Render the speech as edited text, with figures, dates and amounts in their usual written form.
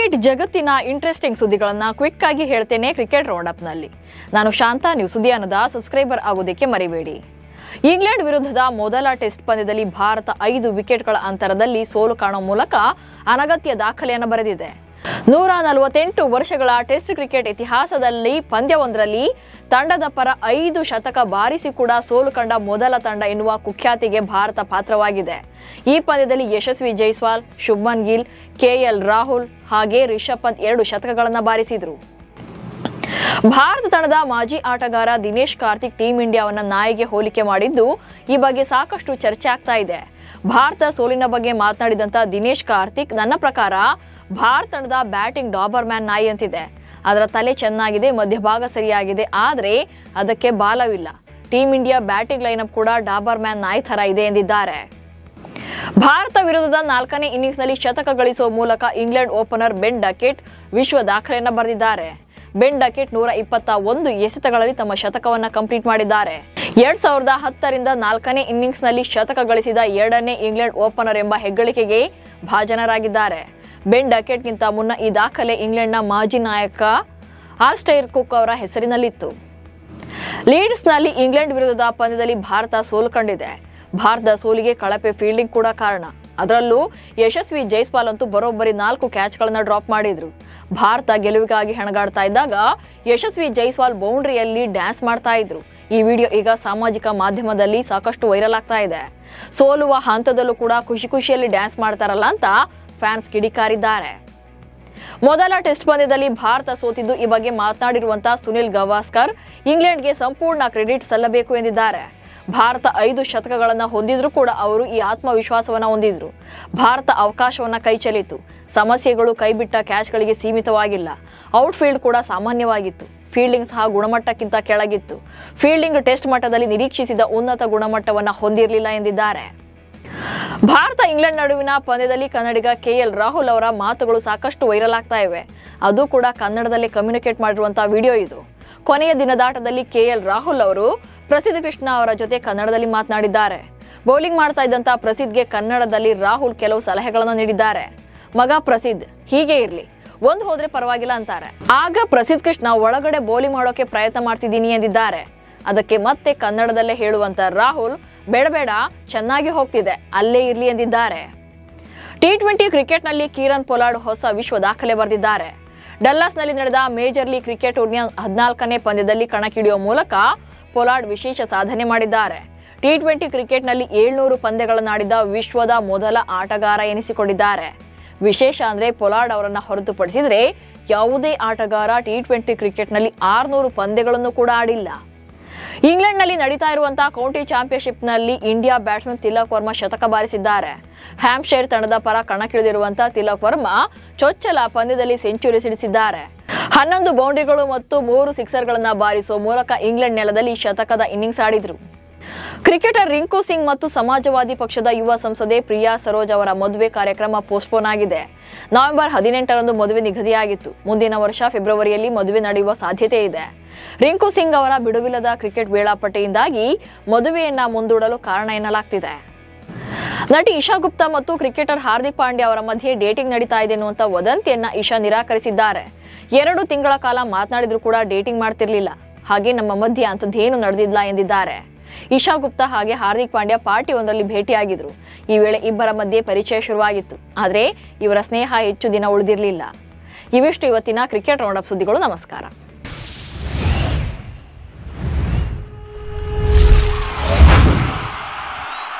Right, ಜಗತ್ತಿನ interesting ಸುದ್ದಿಗಳನ್ನ quick ಆಗಿ ಹೇಳ್ತೇನೆ ಕ್ರಿಕೆಟ್ ರೌಂಡ್ ಅಪ್ ನಲ್ಲಿ. ನಾನು ಶಾಂತಾ. ನೀವು ಸುದ್ದಿಯಾನದ ಸಬ್ಸ್ಕ್ರೈಬರ್ ಆಗೋದಕ್ಕೆ ಮರಿಬೇಡಿ. ಇಂಗ್ಲೆಂಡ್ ವಿರುದ್ಧದ ಮೊದಲ ಟೆಸ್ಟ್ ಪಂದ್ಯದಲ್ಲಿ ಭಾರತ 5 ವಿಕೆಟ್ಗಳ ಅಂತರದಲ್ಲಿ ಸೋಲು ಕಾಣುವ ಮೂಲಕ ಅನಗತ್ಯ ದಾಖಲೆಯನ್ನು ಬರೆದಿದೆ. 148 ವರ್ಷಗಳ ಟೆಸ್ಟ್ ಕ್ರಿಕೆಟ್ ಇತಿಹಾಸದಲ್ಲಿ ಪಂದ್ಯವೊಂದರಲ್ಲಿ ತಂಡದ ಪರ 5 ಶತಕ ಬಾರಿಸಿ ಕೂಡ ಸೋಲು ಕಂಡ ಮೊದಲ ತಂಡ ಎನ್ನುವ ಕುಖ್ಯಾತಿಗೆ ಭಾರತ ಪಾತ್ರವಾಗಿದೆ. ಈ ಪಂದ್ಯದಲ್ಲಿ ಯಶಸ್ವಿ ಜೈಸ್ವಾಲ್, ಶುಭ್ಮನ್ ಗಿಲ್, ಕೆಎಲ್ ರಾಹುಲ್ ಹಾಗೆ ರಿಷಬ್ ಪಂತ್ 2 ಶತಕಗಳನ್ನು ಬಾರಿಸಿದರು. ಭಾರತ ತಂಡದ ಮಾಜಿ ಆಟಗಾರ ದಿನೇಶ್ ಕಾರ್ತಿಕ್ ಟೀಂ ಇಂಡಿಯಾವನ್ನ ನಾಯಿಗೆ ಹೋಲಿಕೆ ಮಾಡಿದ್ದು ಈ ಬಗ್ಗೆ ಸಾಕಷ್ಟು ಚರ್ಚೆ ಆಗ್ತಾ ಇದೆ. ಭಾರತ ಸೋಲಿನ ಬಗ್ಗೆ ಮಾತನಾಡಿದಂತ ದಿನೇಶ್ ಕಾರ್ತಿಕ್, ನನ್ನ ಪ್ರಕಾರ ಭಾರತ ತಂಡದ ಬ್ಯಾಟಿಂಗ್ ಡಾಬರ್ ಮ್ಯಾನ್ ನಾಯಿ ಅಂತಿದೆ. ಅದರ ತಲೆ ಚೆನ್ನಾಗಿದೆ, ಮಧ್ಯಭಾಗ ಸರಿಯಾಗಿದೆ, ಆದರೆ ಅದಕ್ಕೆ ಬಾಲವಿಲ್ಲ. ಟೀಂ ಇಂಡಿಯಾ ಬ್ಯಾಟಿಂಗ್ ಲೈನಪ್ ಕೂಡ ಡಾಬರ್ ಮ್ಯಾನ್ ನಾಯಿ ತರ ಇದೆ ಎಂದಿದ್ದಾರೆ. ಭಾರತ ವಿರುದ್ಧದ 4ನೇ ಇನ್ನಿಂಗ್ಸ್ನಲ್ಲಿ ಶತಕ ಗಳಿಸುವ ಮೂಲಕ ಇಂಗ್ಲೆಂಡ್ ಓಪನರ್ ಬೆನ್ ಡಕೆಟ್ ವಿಶ್ವ ದಾಖಲೆಯನ್ನು ಬರೆದಿದ್ದಾರೆ. ಬೆನ್ ಡಕೆಟ್ 121 ಎಸೆತಗಳಲ್ಲಿ ತಮ್ಮ ಶತಕವನ್ನು ಕಂಪ್ಲೀಟ್ ಮಾಡಿದ್ದಾರೆ. 2010ರಿಂದ 4ನೇ ಇನ್ನಿಂಗ್ಸ್ನಲ್ಲಿ ಶತಕ ಗಳಿಸಿದ 2ನೇ ಇಂಗ್ಲೆಂಡ್ ಓಪನರ್ ಎಂಬ ಹೆಗ್ಗಳಿಕೆಗೆ ಭಾಜನರಾಗಿದ್ದಾರೆ. ಬೆನ್ ಡಕೆಟ್ಗಿಂತ ಮುನ್ನ ಈ ದಾಖಲೆ ಇಂಗ್ಲೆಂಡ್ನ ಮಾಜಿ ನಾಯಕ ಆಲ್ಸ್ಟೈರ್ ಕುಕ್ ಅವರ ಹೆಸರಿನಲ್ಲಿತ್ತು. ಲೀಡ್ಸ್ನಲ್ಲಿ ಇಂಗ್ಲೆಂಡ್ ವಿರುದ್ಧದ ಪಂದ್ಯದಲ್ಲಿ ಭಾರತ ಸೋಲು ಕಂಡಿದೆ. ಭಾರತದ ಸೋಲಿಗೆ ಕಳಪೆ ಫೀಲ್ಡಿಂಗ್ ಕೂಡ ಕಾರಣ. ಅದರಲ್ಲೂ ಯಶಸ್ವಿ ಜೈಸ್ವಾಲ್ ಅಂತೂ ಬರೋಬ್ಬರಿ 4 ಕ್ಯಾಚ್ಗಳನ್ನು ಡ್ರಾಪ್ ಮಾಡಿದ್ರು. ಭಾರತ ಗೆಲುವಿಗಾಗಿ ಹೆಣಗಾಡ್ತಾ ಇದ್ದಾಗ ಯಶಸ್ವಿ ಜೈಸ್ವಾಲ್ ಬೌಂಡ್ರಿಯಲ್ಲಿ ಡ್ಯಾನ್ಸ್ ಮಾಡ್ತಾ ಇದ್ರು. ಈ ವಿಡಿಯೋ ಈಗ ಸಾಮಾಜಿಕ ಮಾಧ್ಯಮದಲ್ಲಿ ಸಾಕಷ್ಟು ವೈರಲ್ ಆಗ್ತಾ ಇದೆ. ಸೋಲುವ ಹಂತದಲ್ಲೂ ಕೂಡ ಖುಷಿಯಲ್ಲಿ ಡ್ಯಾನ್ಸ್ ಮಾಡ್ತಾರಲ್ಲ ಅಂತ ಫ್ಯಾನ್ಸ್ ಕಿಡಿಕಾರಿದ್ದಾರೆ. ಮೊದಲ ಟೆಸ್ಟ್ ಪಂದ್ಯದಲ್ಲಿ ಭಾರತ ಸೋತಿದ್ದು ಈ ಬಗ್ಗೆ ಮಾತನಾಡಿರುವಂತಹ ಸುನಿಲ್ ಗವಾಸ್ಕರ್, ಇಂಗ್ಲೆಂಡ್ಗೆ ಸಂಪೂರ್ಣ ಕ್ರೆಡಿಟ್ ಸಲ್ಲಬೇಕು ಎಂದಿದ್ದಾರೆ. ಭಾರತ 5 ಶತಕಗಳನ್ನು ಹೊಂದಿದ್ರು ಕೂಡ ಅವರು ಈ ಆತ್ಮವಿಶ್ವಾಸವನ್ನ ಹೊಂದಿದ್ರು. ಭಾರತ ಅವಕಾಶವನ್ನ ಕೈಚೆಲ್ಲಿತು. ಸಮಸ್ಯೆಗಳು ಕೈಬಿಟ್ಟ ಕ್ಯಾಚ್ಗಳಿಗೆ ಸೀಮಿತವಾಗಿಲ್ಲ. ಔಟ್ಫೀಲ್ಡ್ ಕೂಡ ಸಾಮಾನ್ಯವಾಗಿತ್ತು. ಫೀಲ್ಡಿಂಗ್ ಸಹ ಗುಣಮಟ್ಟಕ್ಕಿಂತ ಕೆಳಗಿತ್ತು. ಫೀಲ್ಡಿಂಗ್ ಟೆಸ್ಟ್ ಮಟ್ಟದಲ್ಲಿ ನಿರೀಕ್ಷಿಸಿದ ಉನ್ನತ ಗುಣಮಟ್ಟವನ್ನ ಹೊಂದಿರಲಿಲ್ಲ ಎಂದಿದ್ದಾರೆ. ಭಾರತ ಇಂಗ್ಲೆಂಡ್ ನಡುವಿನ ಪಂದ್ಯದಲ್ಲಿ ಕನ್ನಡಿಗ ಕೆಎಲ್ ರಾಹುಲ್ ಅವರ ಮಾತುಗಳು ಸಾಕಷ್ಟು ವೈರಲ್ ಆಗ್ತಾ ಇವೆ. ಅದು ಕೂಡ ಕನ್ನಡದಲ್ಲೇ ಕಮ್ಯುನಿಕೇಟ್ ಮಾಡಿರುವಂತಹ ವಿಡಿಯೋ ಇದು. ಕೊನೆಯ ದಿನದಾಟದಲ್ಲಿ ಕೆಎಲ್ ರಾಹುಲ್ ಅವರು ಪ್ರಸಿದ್ಧ ಕೃಷ್ಣ ಅವರ ಜೊತೆ ಕನ್ನಡದಲ್ಲಿ ಮಾತನಾಡಿದ್ದಾರೆ. ಬೌಲಿಂಗ್ ಮಾಡ್ತಾ ಇದ್ದಂತ ಪ್ರಸಿದ್ಧ್ಗೆ ಕನ್ನಡದಲ್ಲಿ ರಾಹುಲ್ ಕೆಲವು ಸಲಹೆಗಳನ್ನು ನೀಡಿದ್ದಾರೆ. ಮಗ ಪ್ರಸಿದ್ಧ್, ಹೀಗೆ ಇರ್ಲಿ, ಒಂದು ಹೋದ್ರೆ ಪರವಾಗಿಲ್ಲ ಅಂತಾರೆ. ಆಗ ಪ್ರಸಿದ್ಧ ಕೃಷ್ಣ ಒಳಗಡೆ ಬೌಲಿಂಗ್ ಮಾಡೋಕೆ ಪ್ರಯತ್ನ ಮಾಡ್ತಿದ್ದೀನಿ ಎಂದಿದ್ದಾರೆ. ಅದಕ್ಕೆ ಮತ್ತೆ ಕನ್ನಡದಲ್ಲೇ ಹೇಳುವಂತ ರಾಹುಲ್, ಬೇಡ ಚೆನ್ನಾಗಿ ಹೋಗ್ತಿದೆ, ಅಲ್ಲೇ ಇರ್ಲಿ ಎಂದಿದ್ದಾರೆ. T20 ಕ್ರಿಕೆಟ್ನಲ್ಲಿ ಕೀರನ್ ಪೊಲಾರ್ಡ್ ಹೊಸ ವಿಶ್ವ ದಾಖಲೆ ಬರೆದಿದ್ದಾರೆ. ಡಲ್ಲಾಸ್ನಲ್ಲಿ ನಡೆದ ಮೇಜರ್ ಲೀಗ್ ಕ್ರಿಕೆಟ್ ಟೂರ್ನಿಯ 14ನೇ ಪಂದ್ಯದಲ್ಲಿ ಕಣಕ್ಕಿಳಿಯುವ ಮೂಲಕ ಪೊಲಾರ್ಡ್ ವಿಶೇಷ ಸಾಧನೆ ಮಾಡಿದ್ದಾರೆ. T20 ಕ್ರಿಕೆಟ್ನಲ್ಲಿ 700 ಪಂದ್ಯಗಳನ್ನಾಡಿದ ವಿಶ್ವದ ಮೊದಲ ಆಟಗಾರ ಎನಿಸಿಕೊಂಡಿದ್ದಾರೆ. ವಿಶೇಷ ಅಂದ್ರೆ ಪೊಲಾರ್ಡ್ ಅವರನ್ನ ಹೊರತುಪಡಿಸಿದ್ರೆ ಯಾವುದೇ ಆಟಗಾರ T20 ಕ್ರಿಕೆಟ್ನಲ್ಲಿ 600 ಪಂದ್ಯಗಳನ್ನು ಕೂಡ ಆಡಿಲ್ಲ. ಇಂಗ್ಲೆಂಡ್ನಲ್ಲಿ ನಡೀತಾ ಇರುವಂತಹ ಕೌಂಟಿ ಚಾಂಪಿಯನ್ಶಿಪ್ನಲ್ಲಿ ಇಂಡಿಯಾ ಬ್ಯಾಟ್ಸ್ಮನ್ ತಿಲಕ್ ವರ್ಮಾ ಶತಕ ಬಾರಿಸಿದ್ದಾರೆ. ಹ್ಯಾಂಪ್ಶೈರ್ ತಂಡದ ಪರ ಕಣಕ್ಕಿಳಿದಿರುವಂತಹ ತಿಲಕ್ ವರ್ಮಾ ಚೊಚ್ಚಲ ಪಂದ್ಯದಲ್ಲಿ ಸೆಂಚುರಿ ಸಿಡಿಸಿದ್ದಾರೆ. 11 ಬೌಂಡ್ರಿಗಳು ಮತ್ತು 3 ಸಿಕ್ಸರ್ಗಳನ್ನು ಬಾರಿಸುವ ಮೂಲಕ ಇಂಗ್ಲೆಂಡ್ ನೆಲದಲ್ಲಿ ಶತಕದ ಇನ್ನಿಂಗ್ಸ್ ಆಡಿದ್ರು. ಕ್ರಿಕೆಟರ್ ರಿಂಕು ಸಿಂಗ್ ಮತ್ತು ಸಮಾಜವಾದಿ ಪಕ್ಷದ ಯುವ ಸಂಸದೆ ಪ್ರಿಯಾ ಸರೋಜ್ ಅವರ ಮದುವೆ ಕಾರ್ಯಕ್ರಮ ಪೋಸ್ಟ್ಪೋನ್ ಆಗಿದೆ. ನವೆಂಬರ್ 18ರಂದು ಮದುವೆ ನಿಗದಿಯಾಗಿತ್ತು. ಮುಂದಿನ ವರ್ಷ ಫೆಬ್ರವರಿಯಲ್ಲಿ ಮದುವೆ ನಡೆಯುವ ಸಾಧ್ಯತೆ ಇದೆ. ರಿಂಕು ಸಿಂಗ್ ಅವರ ಬಿಡುವಿಲ್ಲದ ಕ್ರಿಕೆಟ್ ವೇಳಾಪಟ್ಟಿಯಿಂದಾಗಿ ಮದುವೆಯನ್ನ ಮುಂದೂಡಲು ಕಾರಣ ಎನ್ನಲಾಗ್ತಿದೆ. ನಟಿ ಇಶಾ ಗುಪ್ತಾ ಮತ್ತು ಕ್ರಿಕೆಟರ್ ಹಾರ್ದಿಕ್ ಪಾಂಡ್ಯ ಅವರ ಮಧ್ಯೆ ಡೇಟಿಂಗ್ ನಡೀತಾ ಇದೆ ಅನ್ನುವಂತ ವದಂತಿಯನ್ನ ಇಶಾ ನಿರಾಕರಿಸಿದ್ದಾರೆ. 2 ತಿಂಗಳ ಕಾಲ ಮಾತನಾಡಿದ್ರು ಕೂಡ ಡೇಟಿಂಗ್ ಮಾಡ್ತಿರ್ಲಿಲ್ಲ, ಹಾಗೆ ನಮ್ಮ ಮಧ್ಯೆ ಅಂಥದ್ದೇನು ನಡೆದಿಲ್ಲ ಎಂದಿದ್ದಾರೆ. ಇಶಾ ಗುಪ್ತಾ ಹಾಗೆ ಹಾರ್ದಿಕ್ ಪಾಂಡ್ಯ ಪಾರ್ಟಿ ಒಂದರಲ್ಲಿ ಭೇಟಿಯಾಗಿದ್ರು. ಈ ವೇಳೆ ಇಬ್ಬರ ಮಧ್ಯೆ ಪರಿಚಯ ಶುರುವಾಗಿತ್ತು. ಆದರೆ ಇವರ ಸ್ನೇಹ ಹೆಚ್ಚು ದಿನ ಉಳಿದಿರಲಿಲ್ಲ. ಇವಿಷ್ಟು ಇವತ್ತಿನ ಕ್ರಿಕೆಟ್ ರೌಂಡ್ ಅಪ್ ಸುದ್ದಿಗಳು. ನಮಸ್ಕಾರ.